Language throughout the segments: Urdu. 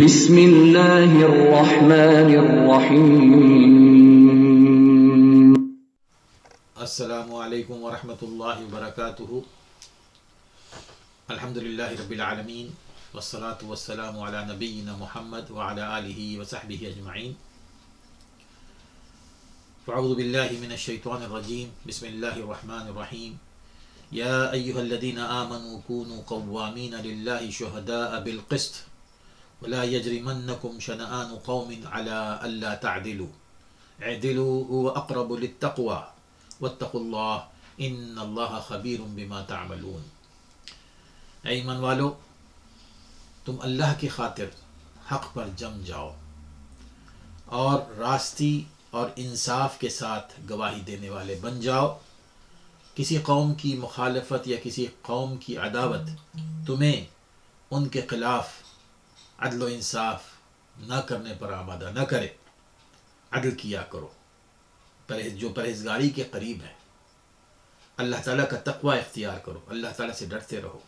بسم اللہ الرحمن الرحیم۔ السلام علیکم ورحمۃ اللہ وبرکاتہ۔ الحمدللہ رب العالمین والصلاة والسلام علی نبینا محمد وعلی آلہ وصحبہ اجمعین۔ فاعوذ باللہ من الشیطان الرجیم، بسم اللہ الرحمن الرحیم۔ یا ایہا الذین آمنوا کونوا قوامین للہ شہداء بالقسط ولا یجرمنکم شنآن قوم علی الا تعدلوا اعدلوا هو اقرب للتقوی واتقوا اللہ ان اللہ خبیر بما تعملون۔ اے ایمان والو، تم اللہ کی خاطر حق پر جم جاؤ اور راستی اور انصاف کے ساتھ گواہی دینے والے بن جاؤ۔ کسی قوم کی مخالفت یا کسی قوم کی عداوت تمہیں ان کے خلاف عدل و انصاف نہ کرنے پر آمادہ نہ کرے۔ عدل کیا کرو، جو پرہیزگاری کے قریب ہے۔ اللہ تعالیٰ کا تقوی اختیار کرو، اللہ تعالیٰ سے ڈرتے رہو۔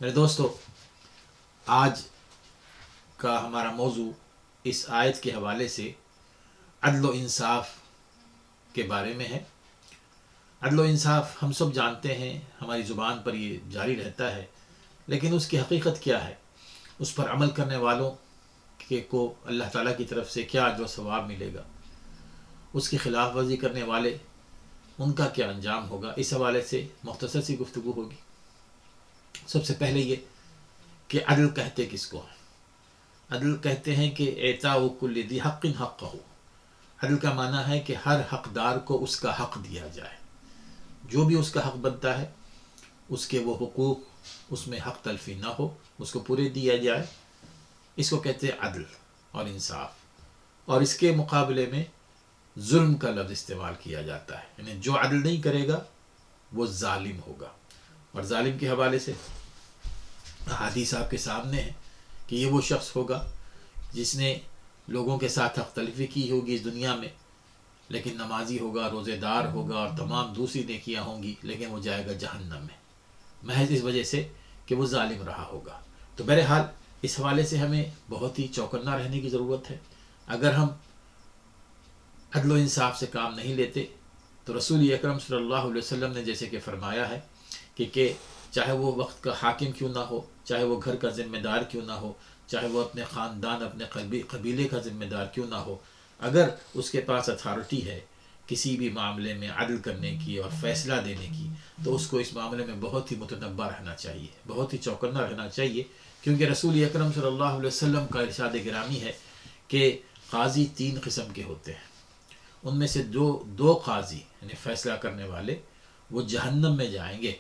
میرے دوستو، آج کا ہمارا موضوع اس آیت کے حوالے سے عدل و انصاف کے بارے میں ہے۔ عدل و انصاف ہم سب جانتے ہیں، ہماری زبان پر یہ جاری رہتا ہے، لیکن اس کی حقیقت کیا ہے؟ اس پر عمل کرنے والوں کو اللہ تعالیٰ کی طرف سے کیا اجر و ثواب ملے گا؟ اس کی خلاف ورزی کرنے والے، ان کا کیا انجام ہوگا؟ اس حوالے سے مختصر سی گفتگو ہوگی۔ سب سے پہلے یہ کہ عدل کہتے کس کو ہیں؟ عدل کہتے ہیں کہ اعطاء کل ذی حق حقہ۔ عدل کا معنی ہے کہ ہر حقدار کو اس کا حق دیا جائے، جو بھی اس کا حق بنتا ہے، اس کے وہ حقوق، اس میں حق تلفی نہ ہو، اس کو پورے دیا جائے۔ اس کو کہتے ہیں عدل اور انصاف۔ اور اس کے مقابلے میں ظلم کا لفظ استعمال کیا جاتا ہے، یعنی جو عدل نہیں کرے گا وہ ظالم ہوگا۔ اور ظالم کے حوالے سے احادیث آپ کے سامنے ہے کہ یہ وہ شخص ہوگا جس نے لوگوں کے ساتھ حق تلفی کی ہوگی اس دنیا میں، لیکن نمازی ہوگا، روزے دار ہوگا اور تمام دوسری نیکیاں ہوں گی، لیکن وہ جائے گا جہنم میں، محض اس وجہ سے کہ وہ ظالم رہا ہوگا۔ تو بہرحال اس حوالے سے ہمیں بہت ہی چوکنا رہنے کی ضرورت ہے۔ اگر ہم عدل و انصاف سے کام نہیں لیتے تو رسول اکرم صلی اللہ علیہ وسلم نے جیسے کہ فرمایا ہے کہ چاہے وہ وقت کا حاکم کیوں نہ ہو، چاہے وہ گھر کا ذمہ دار کیوں نہ ہو، چاہے وہ اپنے خاندان، اپنے قبیلے کا ذمہ دار کیوں نہ ہو، اگر اس کے پاس اتھارٹی ہے کسی بھی معاملے میں عدل کرنے کی اور فیصلہ دینے کی، تو اس کو اس معاملے میں بہت ہی متنبہ رہنا چاہیے، بہت ہی چوکنا رہنا چاہیے، کیونکہ رسول اکرم صلی اللہ علیہ وسلم کا ارشاد گرامی ہے کہ قاضی 3 قسم کے ہوتے ہیں۔ ان میں سے دو قاضی یعنی فیصلہ کرنے والے وہ جہنم میں جائیں گے،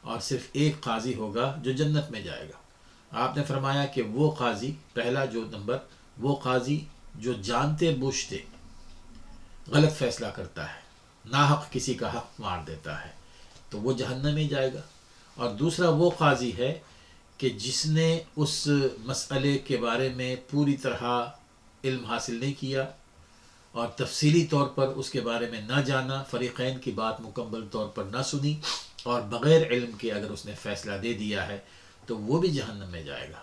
اور صرف ایک قاضی ہوگا جو جنت میں جائے گا۔ آپ نے فرمایا کہ وہ قاضی، پہلا جو نمبر، وہ قاضی جو جانتے بوجھتے غلط فیصلہ کرتا ہے، ناحق کسی کا حق مار دیتا ہے، تو وہ جہنم میں جائے گا۔ اور دوسرا وہ قاضی ہے کہ جس نے اس مسئلے کے بارے میں پوری طرح علم حاصل نہیں کیا اور تفصیلی طور پر اس کے بارے میں نہ جانا، فریقین کی بات مکمل طور پر نہ سنی، اور بغیر علم کے اگر اس نے فیصلہ دے دیا ہے تو وہ بھی جہنم میں جائے گا۔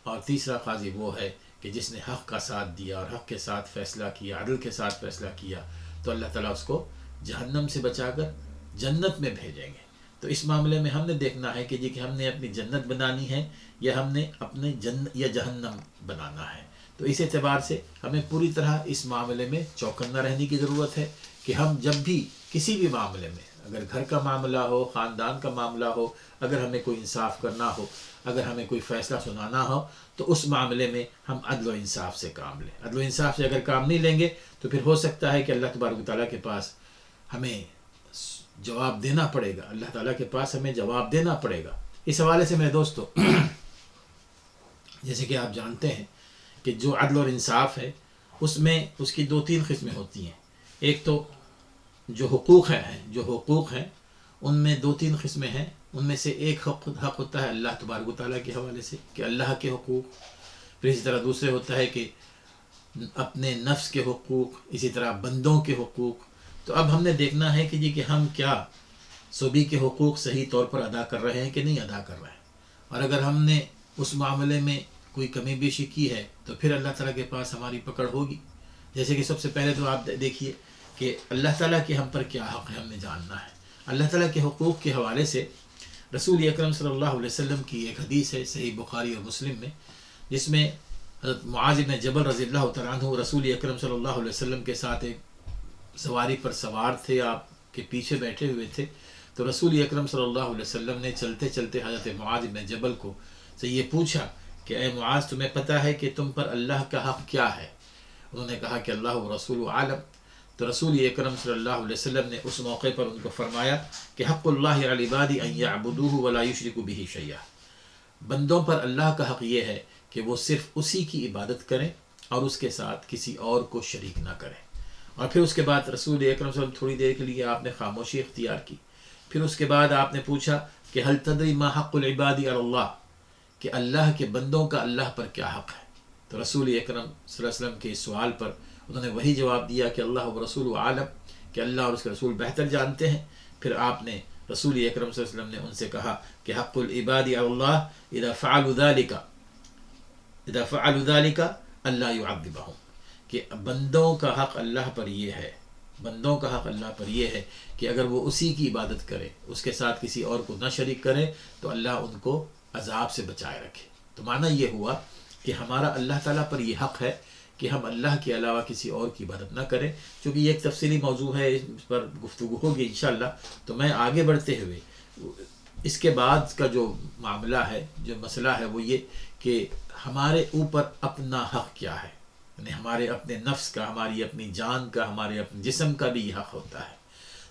اور تیسرا قاضی وہ ہے کہ جس نے حق کا ساتھ دیا اور حق کے ساتھ فیصلہ کیا، عدل کے ساتھ فیصلہ کیا، تو اللہ تعالیٰ اس کو جہنم سے بچا کر جنت میں بھیجیں گے۔ تو اس معاملے میں ہم نے دیکھنا ہے کہ ہم نے اپنی جنت بنانی ہے یا ہم نے اپنے جہنم بنانا ہے۔ تو اس اعتبار سے ہمیں پوری طرح اس معاملے میں چوکنا رہنے کی ضرورت ہے کہ ہم جب بھی کسی بھی معاملے میں، اگر گھر کا معاملہ ہو، خاندان کا معاملہ ہو، اگر ہمیں کوئی انصاف کرنا ہو، اگر ہمیں کوئی فیصلہ سنانا ہو، تو اس معاملے میں ہم عدل و انصاف سے کام لیں۔ عدل و انصاف سے اگر کام نہیں لیں گے تو پھر ہو سکتا ہے کہ اللہ تبارک و تعالیٰ کے پاس ہمیں جواب دینا پڑے گا، اللہ تعالیٰ کے پاس ہمیں جواب دینا پڑے گا۔ اس حوالے سے میرے دوستو، جیسے کہ آپ جانتے ہیں کہ جو عدل اور انصاف ہے اس میں اس کی 2-3 قسمیں ہوتی ہیں۔ ایک تو جو حقوق ہیں ان میں 2-3 قسمیں ہیں۔ ان میں سے ایک حق ہوتا ہے اللہ تبارک و تعالیٰ کے حوالے سے کہ اللہ کے حقوق، پھر اسی طرح دوسرے ہوتا ہے کہ اپنے نفس کے حقوق، اسی طرح بندوں کے حقوق۔ تو اب ہم نے دیکھنا ہے کہ ہم کیا سبھی کے حقوق صحیح طور پر ادا کر رہے ہیں کہ نہیں ادا کر رہے ہیں، اور اگر ہم نے اس معاملے میں کوئی کمی بیشی کی ہے تو پھر اللہ تعالیٰ کے پاس ہماری پکڑ ہوگی. جیسے کہ سب سے پہلے تو آپ دیکھیے کہ اللہ تعالیٰ کے ہم پر کیا حق ہے ہم نے جاننا ہے. اللہ تعالیٰ کے حقوق کے حوالے سے رسول اکرم صلی اللہ علیہ وسلم کی ایک حدیث ہے صحیح بخاری اور مسلم میں، جس میں حضرت معاذ بن جبل رضی اللہ تعالیٰ عنہ رسول اکرم صلی اللہ علیہ وسلم کے ساتھ ایک سواری پر سوار تھے، آپ کے پیچھے بیٹھے ہوئے تھے. تو رسول اکرم صلی اللہ علیہ وسلم نے چلتے چلتے حضرت معاذ بن جبل کو سے یہ پوچھا کہ اے معاذ، تمہیں پتہ ہے کہ تم پر اللہ کا حق کیا ہے؟ انہوں نے کہا کہ اللہ و رسول عالم. تو رسول اکرم صلی اللہ علیہ وسلم نے اس موقع پر ان کو فرمایا کہ حق اللہ علی العباد ان یعبدوہ ولا یشرکوا بہ شیئا، بندوں پر اللہ کا حق یہ ہے کہ وہ صرف اسی کی عبادت کریں اور اس کے ساتھ کسی اور کو شریک نہ کریں. اور پھر اس کے بعد رسول اکرم صلی اللہ علیہ وسلم تھوڑی دیر کے لیے آپ نے خاموشی اختیار کی. پھر اس کے بعد آپ نے پوچھا کہ حل تدری ما حق العباد علی اللہ، کہ اللہ کے بندوں کا اللہ پر کیا حق ہے؟ تو رسول اکرم صلی اللہ علیہ وسلم کے اس سوال پر انہوں نے وہی جواب دیا کہ اللہ و رسول عالم، کہ اللہ اور اس کے رسول بہتر جانتے ہیں. پھر آپ نے رسول اکرم صلی اللہ علیہ وسلم نے ان سے کہا کہ حق العباد علی اللہ اذا فعلوا ذلك اللہ يعذبهم، کہ بندوں کا حق اللہ پر یہ ہے، بندوں کا حق اللہ پر یہ ہے کہ اگر وہ اسی کی عبادت کرے، اس کے ساتھ کسی اور کو نہ شریک کرے، تو اللہ ان کو عذاب سے بچائے رکھے. تو معنی یہ ہوا کہ ہمارا اللہ تعالیٰ پر یہ حق ہے کہ ہم اللہ کے علاوہ کسی اور کی عبادت نہ کریں. چونکہ یہ ایک تفصیلی موضوع ہے، اس پر گفتگو ہوگی انشاءاللہ. تو میں آگے بڑھتے ہوئے اس کے بعد کا جو معاملہ ہے، جو مسئلہ ہے، وہ یہ کہ ہمارے اوپر اپنا حق کیا ہے، یعنی ہمارے اپنے نفس کا، ہماری اپنی جان کا، ہمارے اپنے جسم کا بھی یہ حق ہوتا ہے.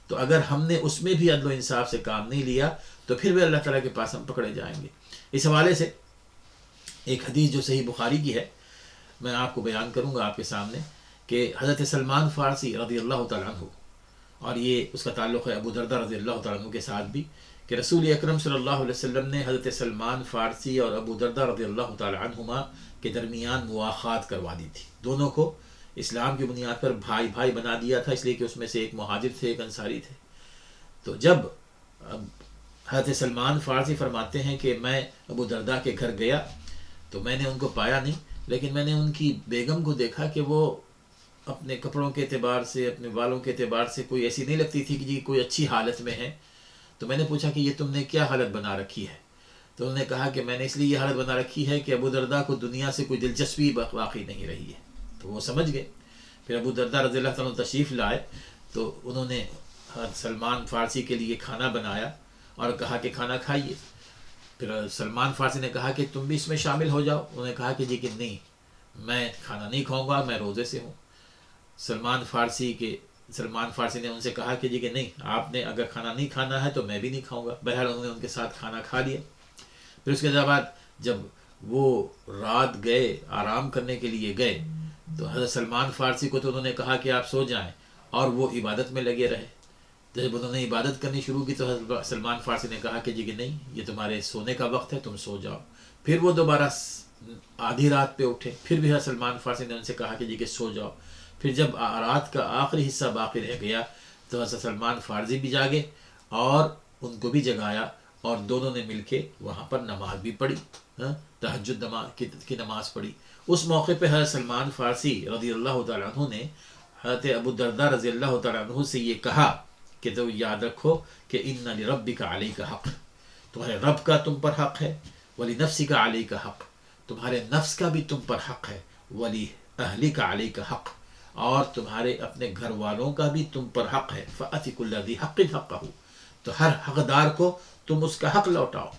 تو اگر ہم نے اس میں بھی عدل و انصاف سے کام نہیں لیا تو پھر بھی اللہ تعالیٰ کے پاس ہم پکڑے جائیں گے. اس حوالے سے ایک حدیث جو صحیح بخاری کی ہے میں آپ کو بیان کروں گا آپ کے سامنے، کہ حضرت سلمان فارسی رضی اللہ تعالیٰ عنہ، اور یہ اس کا تعلق ہے ابو دردہ رضی اللہ تعالیٰ عنہ کے ساتھ بھی، کہ رسول اکرم صلی اللہ علیہ وسلم نے حضرت سلمان فارسی اور ابو دردہ رضی اللہ تعالیٰ عنہما کے درمیان مواخات کروا دی تھی. دونوں کو اسلام کی بنیاد پر بھائی بھائی بنا دیا تھا، اس لیے کہ اس میں سے ایک مہاجر تھے، ایک انصاری تھے. تو جب حضرت سلمان فارسی فرماتے ہیں کہ میں ابو دردہ کے گھر گیا تو میں نے ان کو پایا نہیں، لیکن میں نے ان کی بیگم کو دیکھا کہ وہ اپنے کپڑوں کے اعتبار سے، اپنے بالوں کے اعتبار سے کوئی ایسی نہیں لگتی تھی کہ جی کوئی اچھی حالت میں ہے. تو میں نے پوچھا کہ یہ تم نے کیا حالت بنا رکھی ہے؟ تو انہوں نے کہا کہ میں نے اس لیے یہ حالت بنا رکھی ہے کہ ابو دردہ کو دنیا سے کوئی دلچسپی باقی نہیں رہی ہے. تو وہ سمجھ گئے. پھر ابو دردہ رضی اللہ تعالیٰ تشریف لائے تو انہوں نے سلمان فارسی کے لیے کھانا بنایا اور کہا کہ کھانا کھائیے. پھر سلمان فارسی نے کہا کہ تم بھی اس میں شامل ہو جاؤ. انہوں نے کہا کہ جی کہ نہیں، میں کھانا نہیں کھاؤں گا، میں روزے سے ہوں. سلمان فارسی نے ان سے کہا کہ جی کہ نہیں، آپ نے اگر کھانا نہیں کھانا ہے تو میں بھی نہیں کھاؤں گا. بہرحال انہوں نے ان کے ساتھ کھانا کھا لیا. پھر اس کے بعد جب وہ رات گئے، آرام کرنے کے لیے گئے، تو حضرت سلمان فارسی کو تو انہوں نے کہا کہ آپ سو جائیں، اور وہ عبادت میں لگے رہے. جب انہوں نے عبادت کرنی شروع کی تو حضرت سلمان فارسی نے کہا کہ جی کہ نہیں، یہ تمہارے سونے کا وقت ہے، تم سو جاؤ. پھر وہ دوبارہ آدھی رات پہ اٹھے، پھر بھی حضرت سلمان فارسی نے ان سے کہا کہ جی کہ سو جاؤ. پھر جب رات کا آخری حصہ باقی رہ گیا تو حضرت سلمان فارسی بھی جاگے اور ان کو بھی جگایا، اور دونوں نے مل کے وہاں پر نماز بھی پڑھی، تہجد کی نماز پڑھی. اس موقع پہ حضرت سلمان فارسی رضی اللہ تعالیٰ عنہ نے حضرت ابو دردہ رضی اللہ تعالیٰ عنہ سے یہ کہا کہ تو یاد رکھو کہ ان لربک علیک حق، تمہارے رب کا تم پر حق ہے، ولنفسک علیک حق، تمہارے نفس کا بھی تم پر حق ہے، ولاہلک علیک حق، اور تمہارے اپنے گھر والوں کا بھی تم پر حق ہے. فأت کل ذی حق حقہ، تو ہر حقدار کو تم اس کا حق لوٹاؤ.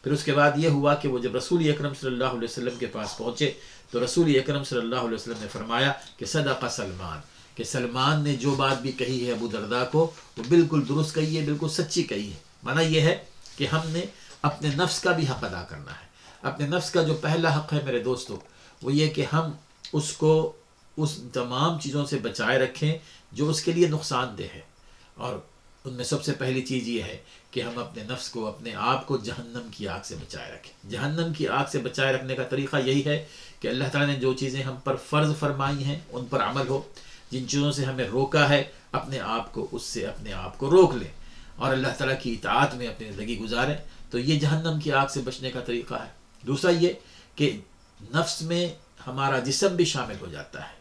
پھر اس کے بعد یہ ہوا کہ وہ جب رسول اکرم صلی اللہ علیہ وسلم کے پاس پہنچے تو رسول اکرم صلی اللہ علیہ وسلم نے فرمایا کہ صدق سلمان، کہ سلمان نے جو بات بھی کہی ہے ابو دردہ کو وہ بالکل درست کہی ہے، بالکل سچی کہی ہے. معنی یہ ہے کہ ہم نے اپنے نفس کا بھی حق ادا کرنا ہے. اپنے نفس کا جو پہلا حق ہے میرے دوستو، وہ یہ کہ ہم اس کو اس تمام چیزوں سے بچائے رکھیں جو اس کے لیے نقصان دہ ہے. اور ان میں سب سے پہلی چیز یہ ہے کہ ہم اپنے نفس کو، اپنے آپ کو جہنم کی آگ سے بچائے رکھیں. جہنم کی آگ سے بچائے رکھنے کا طریقہ یہی ہے کہ اللہ تعالیٰ نے جو چیزیں ہم پر فرض فرمائی ہیں ان پر عمل ہو، جن چیزوں سے ہمیں روکا ہے اپنے آپ کو اس سے اپنے آپ کو روک لیں، اور اللہ تعالیٰ کی اطاعت میں اپنی زندگی گزاریں. تو یہ جہنم کی آگ سے بچنے کا طریقہ ہے. دوسرا یہ کہ نفس میں ہمارا جسم بھی شامل ہو جاتا ہے.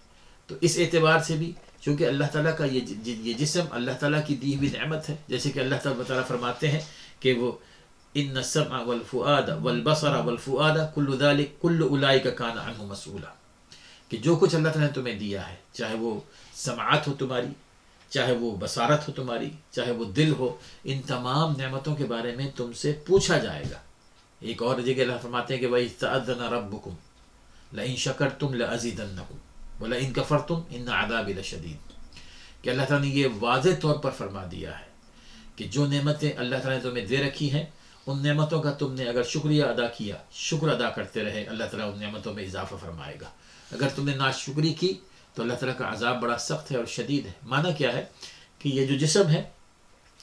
تو اس اعتبار سے بھی چونکہ اللہ تعالیٰ کا یہ جسم اللہ تعالیٰ کی دی ہوئی نعمت ہے. جیسے کہ اللہ تعالیٰ فرماتے ہیں کہ وہ ان السمع والفؤاد والبصر والفؤاد كل ذلك كل اولئک کان عنہ مسئولا، کہ جو کچھ اللہ تعالیٰ نے تمہیں دیا ہے، چاہے وہ سماعت ہو تمہاری، چاہے وہ بصارت ہو تمہاری، چاہے وہ دل ہو، ان تمام نعمتوں کے بارے میں تم سے پوچھا جائے گا. ایک اور جگہ اللہ فرماتے ہیں کہ وَإِذْ تَأَذَّنَ رَبُّكُمْ لَئِن شَكَرْتُمْ لَأَزِيدَنَّكُمْ وَلَئِن كَفَرْتُمْ إِنَّ عَذَابِي لَشَدِيدٌ، کہ اللہ تعالیٰ نے یہ واضح طور پر فرما دیا ہے کہ جو نعمتیں اللہ تعالیٰ نے تمہیں دے رکھی ہیں، ان نعمتوں کا تم نے اگر شکریہ ادا کیا، شکر ادا کرتے رہے، اللہ تعالیٰ ان نعمتوں میں اضافہ فرمائے گا. اگر تم نے ناشکری کی تو اللہ تعالیٰ کا عذاب بڑا سخت ہے اور شدید ہے. معنی کیا ہے کہ یہ جو جسم ہے،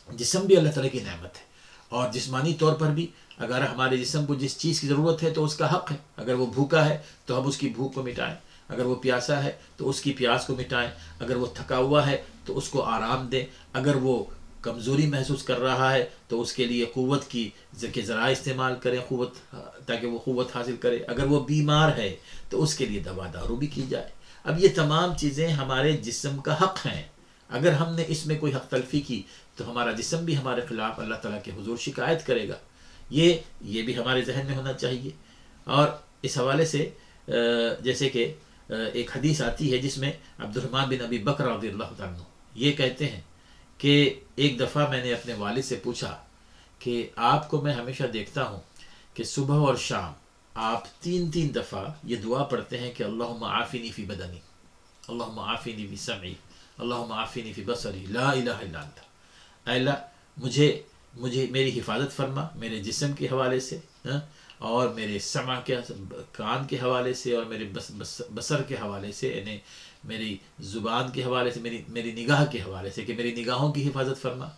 جسم بھی اللہ تعالیٰ کی نعمت ہے، اور جسمانی طور پر بھی اگر ہمارے جسم کو جس چیز کی ضرورت ہے تو اس کا حق ہے. اگر وہ بھوکا ہے تو ہم اس کی بھوک کو مٹائیں، اگر وہ پیاسا ہے تو اس کی پیاس کو مٹائیں، اگر وہ تھکا ہوا ہے تو اس کو آرام دیں، اگر وہ کمزوری محسوس کر رہا ہے تو اس کے لیے قوت کی ذرائع استعمال کریں، قوت، تاکہ وہ قوت حاصل کرے. اگر وہ بیمار ہے تو اس کے لیے دوا دارو بھی کی جائے. اب یہ تمام چیزیں ہمارے جسم کا حق ہیں. اگر ہم نے اس میں کوئی حق تلفی کی تو ہمارا جسم بھی ہمارے خلاف اللہ تعالیٰ کے حضور شکایت کرے گا. یہ بھی ہمارے ذہن میں ہونا چاہیے. اور اس حوالے سے جیسے کہ ایک حدیث آتی ہے جس میں عبد الرحمن بن ابی بکر رضی اللہ تعالیٰ عنہ یہ کہتے ہیں کہ ایک دفعہ میں نے اپنے والد سے پوچھا کہ آپ کو میں ہمیشہ دیکھتا ہوں کہ صبح اور شام آپ 3 دفعہ یہ دعا پڑھتے ہیں کہ اللہم عافنی فی بدنی، اللہم عافنی فی سمعی، اللہم عافنی فی بصری، لا الہ الا انت. اے اللہ مجھے میری حفاظت فرما، میرے جسم کے حوالے سے، اور میرے سمع کے کان کے حوالے سے، اور میرے بصر کے حوالے سے، یعنی میری زبان کے حوالے سے، میری نگاہ کے حوالے سے، کہ میری نگاہوں کی حفاظت فرما،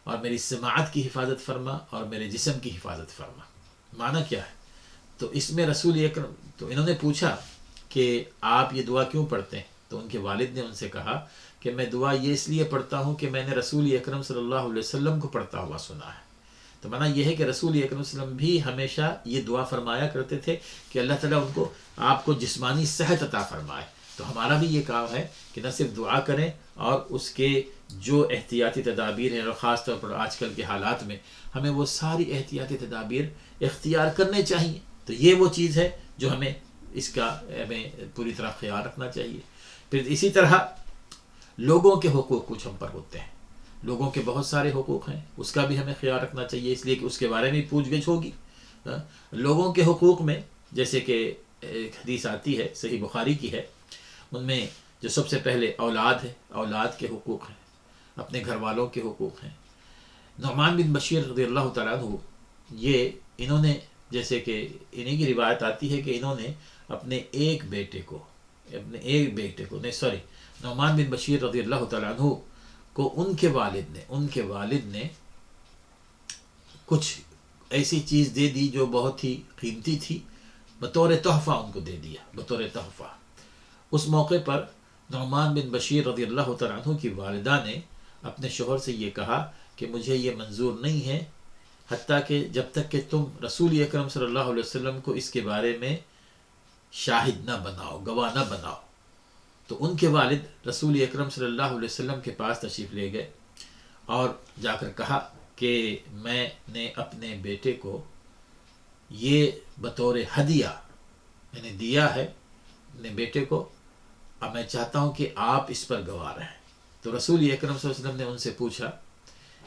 اور میری سماعت کی حفاظت فرما، اور میرے جسم کی حفاظت فرما. معنی کیا ہے؟ تو اس میں رسول اکرم، تو انہوں نے پوچھا کہ آپ یہ دعا کیوں پڑھتے ہیں؟ تو ان کے والد نے ان سے کہا کہ میں دعا یہ اس لیے پڑھتا ہوں کہ میں نے رسول اکرم صلی اللہ علیہ وسلم کو پڑھتا ہوا سنا ہے. تو معنی یہ ہے کہ رسول اکرم صلی اللہ علیہ وسلم بھی ہمیشہ یہ دعا فرمایا کرتے تھے کہ اللہ تعالیٰ آپ کو جسمانی صحت عطا فرمائے. تو ہمارا بھی یہ کام ہے کہ نہ صرف دعا کریں، اور اس کے جو احتیاطی تدابیر ہیں، اور خاص طور پر آج کل کے حالات میں ہمیں وہ ساری احتیاطی تدابیر اختیار کرنے چاہیے. تو یہ وہ چیز ہے جو ہمیں پوری طرح خیال رکھنا چاہیے. پھر اسی طرح لوگوں کے حقوق کچھ ہم پر ہوتے ہیں، لوگوں کے بہت سارے حقوق ہیں، اس کا بھی ہمیں خیال رکھنا چاہیے، اس لیے کہ اس کے بارے میں پوچھ گچھ ہوگی. لوگوں کے حقوق میں جیسے کہ ایک حدیث آتی ہے، صحیح بخاری کی ہے، ان میں جو سب سے پہلے اولاد ہے، اولاد کے حقوق ہیں، اپنے گھر والوں کے حقوق ہیں. نعمان بن بشیر رضی اللہ تعالیٰ عنہ، انہوں نے، جیسے کہ انہیں کی روایت آتی ہے کہ انہوں نے اپنے ایک بیٹے کو نعمان بن بشیر رضی اللہ تعالیٰ عنہ کو ان کے والد نے کچھ ایسی چیز دے دی جو بہت ہی قیمتی تھی، بطور تحفہ ان کو دے دیا، بطور تحفہ. اس موقع پر نعمان بن بشیر رضی اللہ تعالیٰ عنہ کی والدہ نے اپنے شوہر سے یہ کہا کہ مجھے یہ منظور نہیں ہے حتیٰ کہ جب تک کہ تم رسول اکرم صلی اللہ علیہ وسلم کو اس کے بارے میں شاہد نہ بناؤ، گواہ نہ بناؤ. تو ان کے والد رسول اکرم صلی اللہ علیہ وسلم کے پاس تشریف لے گئے اور جا کر کہا کہ میں نے اپنے بیٹے کو یہ بطور ہدیہ میں نے دیا ہے اپنے بیٹے کو، اب میں چاہتا ہوں کہ آپ اس پر گواہ رہیں. تو رسول اکرم صلی اللہ علیہ وسلم نے ان سے پوچھا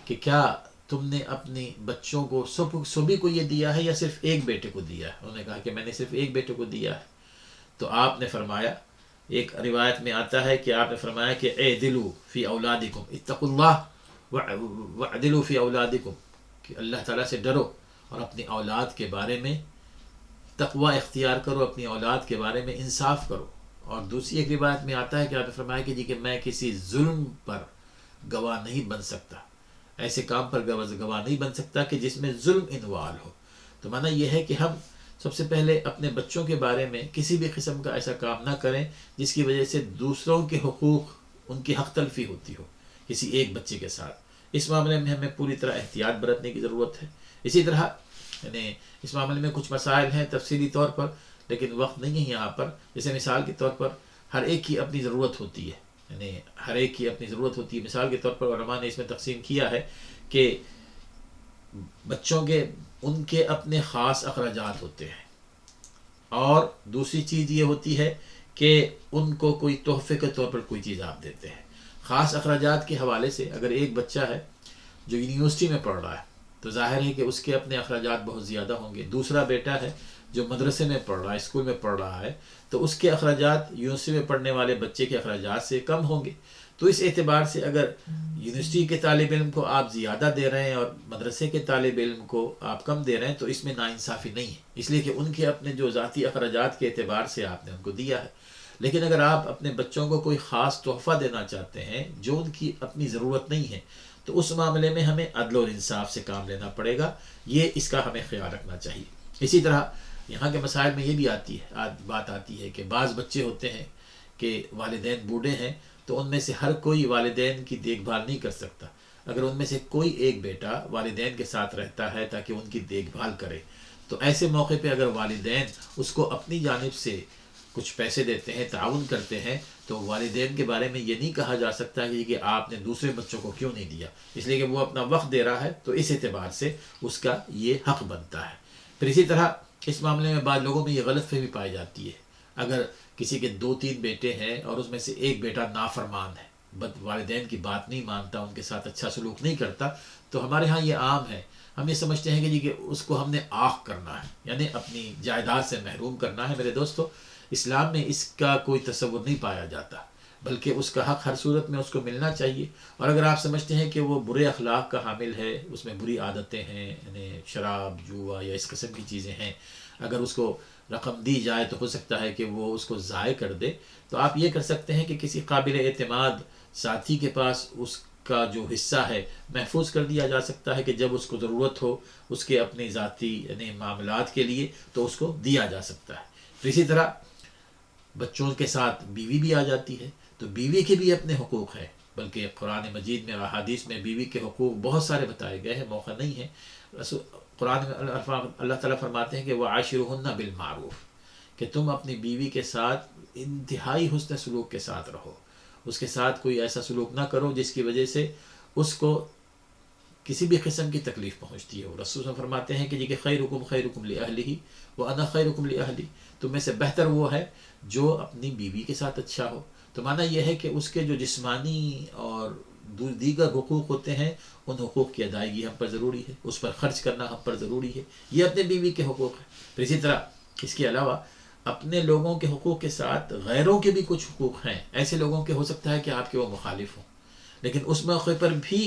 کہ کیا تم نے اپنی بچوں کو سبھی کو یہ دیا ہے یا صرف ایک بیٹے کو دیا ہے؟ انہوں نے کہا کہ میں نے صرف ایک بیٹے کو دیا ہے. تو آپ نے فرمایا، ایک روایت میں آتا ہے کہ آپ نے فرمایا کہ اعدلوا فی اولادکم، اتقوا اللہ واعدلوا فی اولادکم، کہ اللہ تعالیٰ سے ڈرو اور اپنی اولاد کے بارے میں تقوی اختیار کرو، اپنی اولاد کے بارے میں انصاف کرو. اور دوسری ایک روایت میں آتا ہے کہ آپ نے فرمایا کہ میں کسی ظلم پر گواہ نہیں بن سکتا، ایسے کام پر گواہ نہیں بن سکتا کہ جس میں ظلم انوال ہو. تو معنی یہ ہے کہ ہم سب سے پہلے اپنے بچوں کے بارے میں کسی بھی قسم کا ایسا کام نہ کریں جس کی وجہ سے دوسروں کے حقوق، ان کی حق تلفی ہوتی ہو کسی ایک بچے کے ساتھ. اس معاملے میں ہمیں پوری طرح احتیاط برتنے کی ضرورت ہے. اسی طرح یعنی اس معاملے میں کچھ مسائل ہیں تفصیلی طور پر، لیکن وقت نہیں ہے یہاں پر. جیسے مثال کے طور پر ہر ایک کی اپنی ضرورت ہوتی ہے، یعنی ہر ایک کی اپنی ضرورت ہوتی ہے. مثال کے طور پر علماء نے اس میں تقسیم کیا ہے کہ بچوں کے ان کے اپنے خاص اخراجات ہوتے ہیں، اور دوسری چیز یہ ہوتی ہے کہ ان کو کوئی تحفے کے طور پر کوئی چیز آپ دیتے ہیں. خاص اخراجات کے حوالے سے اگر ایک بچہ ہے جو یونیورسٹی میں پڑھ رہا ہے تو ظاہر ہے کہ اس کے اپنے اخراجات بہت زیادہ ہوں گے. دوسرا بیٹا ہے جو مدرسے میں پڑھ رہا ہے، اسکول میں پڑھ رہا ہے، تو اس کے اخراجات یونیورسٹی میں پڑھنے والے بچے کے اخراجات سے کم ہوں گے. تو اس اعتبار سے اگر یونیورسٹی کے طالب علم کو آپ زیادہ دے رہے ہیں اور مدرسے کے طالب علم کو آپ کم دے رہے ہیں تو اس میں ناانصافی نہیں ہے، اس لیے کہ ان کے اپنے جو ذاتی اخراجات کے اعتبار سے آپ نے ان کو دیا ہے. لیکن اگر آپ اپنے بچوں کو کوئی خاص تحفہ دینا چاہتے ہیں جو ان کی اپنی ضرورت نہیں ہے تو اس معاملے میں ہمیں عدل و انصاف سے کام لینا پڑے گا. یہ اس کا ہمیں خیال رکھنا چاہیے. اسی طرح یہاں کے مسائل میں یہ بھی بات آتی ہے کہ بعض بچے ہوتے ہیں کہ والدین بوڑھے ہیں تو ان میں سے ہر کوئی والدین کی دیکھ بھال نہیں کر سکتا. اگر ان میں سے کوئی ایک بیٹا والدین کے ساتھ رہتا ہے تاکہ ان کی دیکھ بھال کرے تو ایسے موقع پہ اگر والدین اس کو اپنی جانب سے کچھ پیسے دیتے ہیں، تعاون کرتے ہیں، تو والدین کے بارے میں یہ نہیں کہا جا سکتا کہ آپ نے دوسرے بچوں کو کیوں نہیں دیا، اس لیے کہ وہ اپنا وقت دے رہا ہے تو اس اعتبار سے اس کا یہ حق بنتا ہے. پھر اسی طرح اس معاملے میں بعض لوگوں میں یہ غلط فہمی پائی جاتی ہے. اگر کسی کے 2-3 بیٹے ہیں اور اس میں سے ایک بیٹا نافرمان ہے، والدین کی بات نہیں مانتا، ان کے ساتھ اچھا سلوک نہیں کرتا، تو ہمارے ہاں یہ عام ہے. ہم یہ سمجھتے ہیں کہ اس کو ہم نے آخ کرنا ہے، یعنی اپنی جائیداد سے محروم کرنا ہے. میرے دوستو، اسلام میں اس کا کوئی تصور نہیں پایا جاتا، بلکہ اس کا حق ہر صورت میں اس کو ملنا چاہیے. اور اگر آپ سمجھتے ہیں کہ وہ برے اخلاق کا حامل ہے، اس میں بری عادتیں ہیں، یعنی شراب، جوا یا اس قسم کی چیزیں ہیں، اگر اس کو رقم دی جائے تو ہو سکتا ہے کہ وہ اس کو ضائع کر دے، تو آپ یہ کر سکتے ہیں کہ کسی قابل اعتماد ساتھی کے پاس اس کا جو حصہ ہے محفوظ کر دیا جا سکتا ہے کہ جب اس کو ضرورت ہو اس کے اپنے ذاتی یعنی معاملات کے لیے تو اس کو دیا جا سکتا ہے. پھر اسی طرح بچوں کے ساتھ بیوی بھی آ جاتی ہے تو بیوی کے بھی اپنے حقوق ہیں، بلکہ قرآن مجید میں اور احادیث میں بیوی کے حقوق بہت سارے بتائے گئے ہیں. موقع نہیں ہے. قرآن میں اللہ تعالیٰ فرماتے ہیں کہ وَعَاشِرُهُنَّ بِالْمَعْرُوفِ، کہ تم اپنی بیوی کے ساتھ انتہائی حسن سلوک کے ساتھ رہو، اس کے ساتھ کوئی ایسا سلوک نہ کرو جس کی وجہ سے اس کو کسی بھی قسم کی تکلیف پہنچتی ہو. رسول اللہ فرماتے ہیں کہ خیرکم خیرکم لأہلہ وأنا خیرکم لأہلی، تم میں سے بہتر وہ ہے جو اپنی بیوی کے ساتھ اچھا ہو. تو معنی یہ ہے کہ اس کے جو جسمانی اور دیگر حقوق ہوتے ہیں ان حقوق کی ادائیگی ہم پر ضروری ہے، اس پر خرچ کرنا ہم پر ضروری ہے. یہ اپنے بیوی کے حقوق ہیں. پھر اسی طرح اس کے علاوہ اپنے لوگوں کے حقوق کے ساتھ غیروں کے بھی کچھ حقوق ہیں. ایسے لوگوں کے ہو سکتا ہے کہ آپ کے وہ مخالف ہوں، لیکن اس موقع پر بھی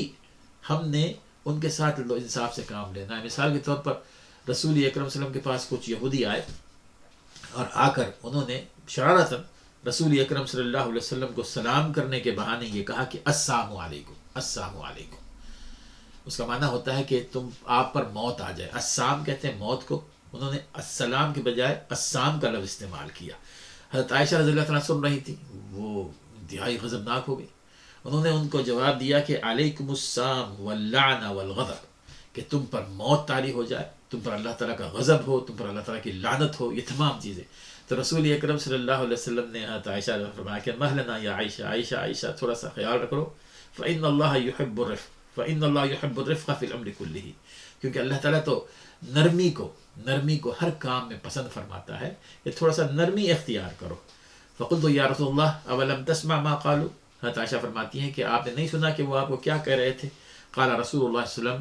ہم نے ان کے ساتھ انصاف سے کام لینا ہے. مثال کے طور پر رسول اکرم صلی اللہ علیہ وسلم کے پاس کچھ یہودی آئے اور آ کر انہوں نے شرارتاً رسول اکرم صلی اللہ علیہ وسلم کو سلام کرنے کے بہانے یہ کہا کہ السلام علیکم السلام علیکم. اس کا معنی ہوتا ہے کہ آپ پر موت آ جائے. السلام کہتے ہیں موت کو، انہوں نے السلام کے بجائے السام کا لفظ استعمال کیا. حضرت عائشہ رضی اللہ عنہا سن رہی تھی، وہ انتہائی غضبناک ہو گئی. انہوں نے ان کو جواب دیا کہ علیکم السام واللعن والغضب، کہ تم پر موت طاری ہو جائے، تم پر اللہ تعالیٰ کا غضب ہو، تم پر اللہ تعالیٰ کی لعنت ہو، یہ تمام چیزیں. تو رسول اکرم صلی اللہ علیہ وسلم نے حضرت عائشہ فرمایا کہ مہلنا یا عائشہ، عائشہ عائشہ تھوڑا سا خیال رکھو، فإن اللہ يحب الرفق، فإن اللہ يحب الرفق فی الامر کلہ، کیونکہ اللہ تعالیٰ تو نرمی کو ہر کام میں پسند فرماتا ہے کہ تھوڑا سا نرمی اختیار کرو. فقلت یا رسول اللہ اولم تسمع ما قالوا، حضرت عائشہ فرماتی ہیں کہ آپ نے نہیں سنا کہ وہ آپ کو کیا کہہ رہے تھے. قال رسول اللہ صلی اللہ علیہ وسلم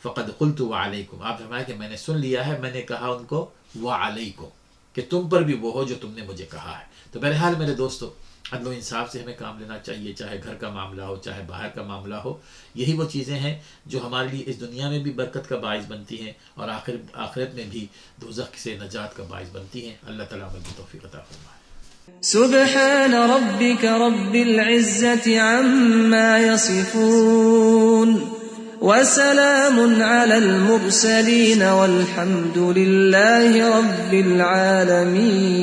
فقد قلت وعلیکم، آپ فرمایا کہ میں نے سن لیا ہے، میں نے کہا ان کو وعلیکم، کہ تم پر بھی وہ ہو جو تم نے مجھے کہا ہے. تو بہرحال میرے دوستو، عدل و انصاف سے ہمیں کام لینا چاہیے، چاہے گھر کا معاملہ ہو چاہے باہر کا معاملہ ہو. یہی وہ چیزیں ہیں جو ہمارے لیے اس دنیا میں بھی برکت کا باعث بنتی ہیں اور آخرت میں بھی دوزخ سے نجات کا باعث بنتی ہیں. اللہ تعالیٰ ہمیں توفیق عطا فرمائے. سبحان ربك رب العزة عما يصفون وسلام على المرسلين والحمد لله رب العالمين.